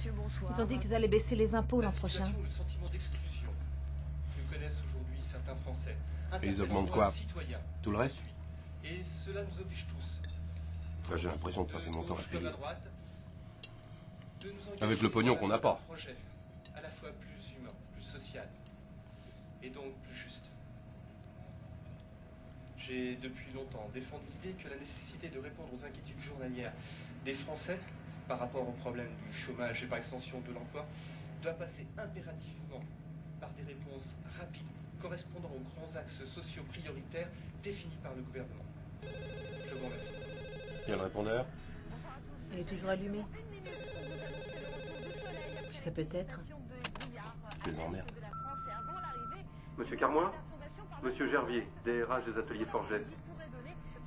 monsieur, bonsoir. Ils ont dit qu'ils allaient baisser les impôts l'an prochain. Le sentiment d'exclusion que connaissent aujourd'hui certains Français. Et ils augmentent quoi? Tout le reste? Et cela nous oblige tous. J'ai l'impression de passer mon temps à payer. Avec le pognon qu'on n'a pas. À la fois plus humain, plus social, et donc plus juste. J'ai depuis longtemps défendu l'idée que la nécessité de répondre aux inquiétudes journalières des Français par rapport au problème du chômage et par extension de l'emploi doit passer impérativement par des réponses rapides correspondant aux grands axes sociaux prioritaires définis par le gouvernement. Je vous remercie. Il y a le répondeur? Elle est toujours allumée. Qui ça peut être? Je les emmerde. Monsieur Carmoin, Monsieur Gervier, DRH des ateliers Forget.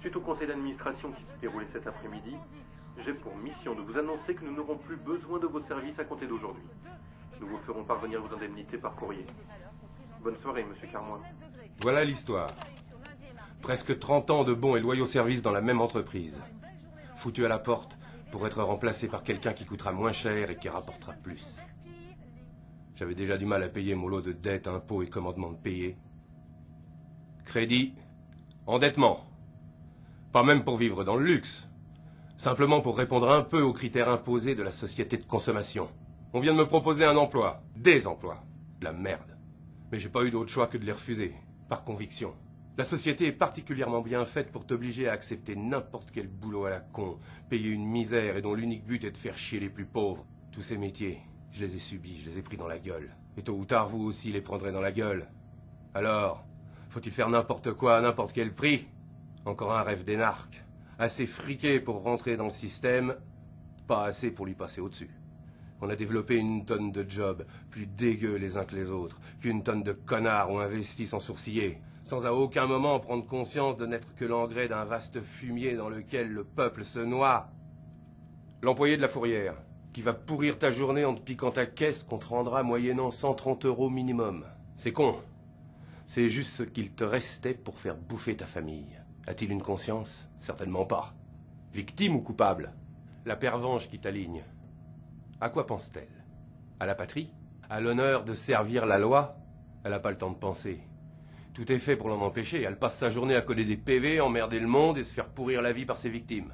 Suite au conseil d'administration qui s'est déroulé cet après-midi, j'ai pour mission de vous annoncer que nous n'aurons plus besoin de vos services à compter d'aujourd'hui. Nous vous ferons parvenir vos indemnités par courrier. Bonne soirée, Monsieur Carmoin. Voilà l'histoire. Presque 30 ans de bons et loyaux services dans la même entreprise. Foutu à la porte pour être remplacé par quelqu'un qui coûtera moins cher et qui rapportera plus. J'avais déjà du mal à payer mon lot de dettes, impôts et commandements de payer. Crédit, endettement. Pas même pour vivre dans le luxe. Simplement pour répondre un peu aux critères imposés de la société de consommation. On vient de me proposer un emploi, des emplois. De la merde. Mais j'ai pas eu d'autre choix que de les refuser, par conviction. La société est particulièrement bien faite pour t'obliger à accepter n'importe quel boulot à la con, payer une misère et dont l'unique but est de faire chier les plus pauvres. Tous ces métiers, je les ai subis, je les ai pris dans la gueule. Et tôt ou tard, vous aussi les prendrez dans la gueule. Alors, faut-il faire n'importe quoi à n'importe quel prix? Encore un rêve d'énarque. Assez friqué pour rentrer dans le système, pas assez pour lui passer au-dessus. On a développé une tonne de jobs, plus dégueux les uns que les autres, qu'une tonne de connards ont investi sans sourciller, sans à aucun moment prendre conscience de n'être que l'engrais d'un vaste fumier dans lequel le peuple se noie. L'employé de la fourrière, qui va pourrir ta journée en te piquant ta caisse qu'on te rendra moyennant 130 € minimum. C'est con. C'est juste ce qu'il te restait pour faire bouffer ta famille. A-t-il une conscience? Certainement pas. Victime ou coupable? La pervenche qui t'aligne. À quoi pense-t-elle? À la patrie? À l'honneur de servir la loi? Elle n'a pas le temps de penser. Tout est fait pour l'en empêcher. Elle passe sa journée à coller des PV, emmerder le monde et se faire pourrir la vie par ses victimes.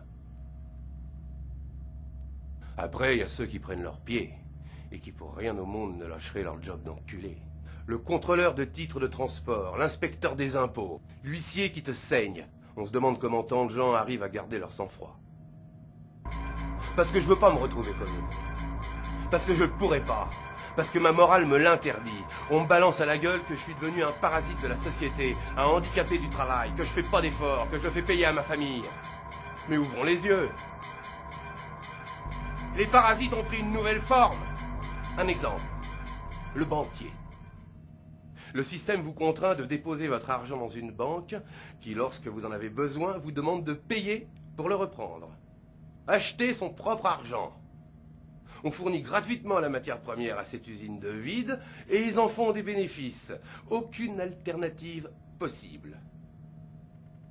Après, il y a ceux qui prennent leurs pieds et qui pour rien au monde ne lâcheraient leur job d'enculé. Le contrôleur de titres de transport, l'inspecteur des impôts, l'huissier qui te saigne. On se demande comment tant de gens arrivent à garder leur sang-froid. Parce que je veux pas me retrouver comme eux. Parce que je ne pourrais pas. Parce que ma morale me l'interdit. On me balance à la gueule que je suis devenu un parasite de la société, un handicapé du travail, que je fais pas d'efforts, que je le fais payer à ma famille. Mais ouvrons les yeux. Les parasites ont pris une nouvelle forme. Un exemple. Le banquier. Le système vous contraint de déposer votre argent dans une banque qui, lorsque vous en avez besoin, vous demande de payer pour le reprendre. Acheter son propre argent. On fournit gratuitement la matière première à cette usine de vide et ils en font des bénéfices. Aucune alternative possible.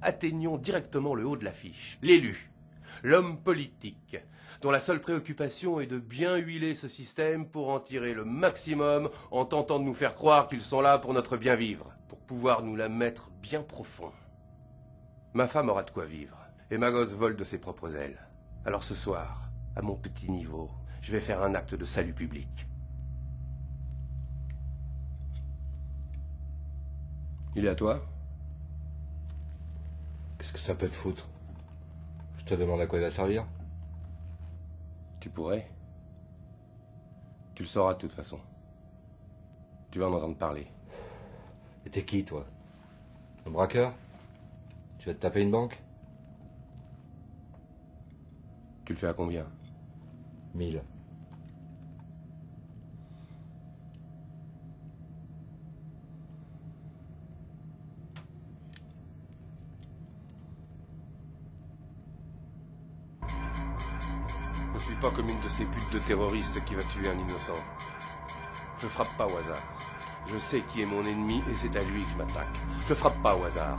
Atteignons directement le haut de l'affiche. L'élu. L'homme politique, dont la seule préoccupation est de bien huiler ce système pour en tirer le maximum en tentant de nous faire croire qu'ils sont là pour notre bien vivre, pour pouvoir nous la mettre bien profond. Ma femme aura de quoi vivre, et ma gosse vole de ses propres ailes. Alors ce soir, à mon petit niveau, je vais faire un acte de salut public. Il est à toi? Qu'est-ce que ça peut te foutre? Je te demande à quoi il va servir? Tu pourrais. Tu le sauras de toute façon. Tu vas en entendre parler. Et t'es qui, toi? Un braqueur? Tu vas te taper une banque? Tu le fais à combien? 1000. Je ne suis pas comme une de ces putes de terroristes qui va tuer un innocent. Je frappe pas au hasard. Je sais qui est mon ennemi et c'est à lui que je m'attaque. Je frappe pas au hasard.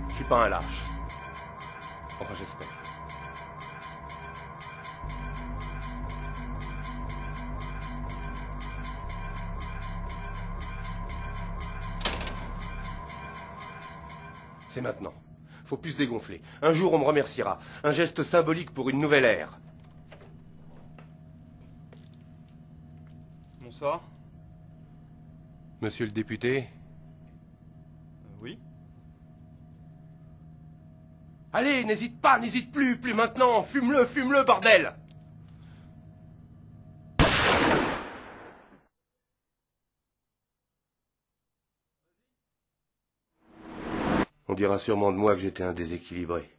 Je suis pas un lâche. Enfin, j'espère. C'est maintenant. Faut plus se dégonfler. Un jour, on me remerciera. Un geste symbolique pour une nouvelle ère. Bonsoir. Monsieur le député? Oui. Allez, n'hésite pas, n'hésite plus maintenant. Fume-le, bordel! On dira sûrement de moi que j'étais un déséquilibré.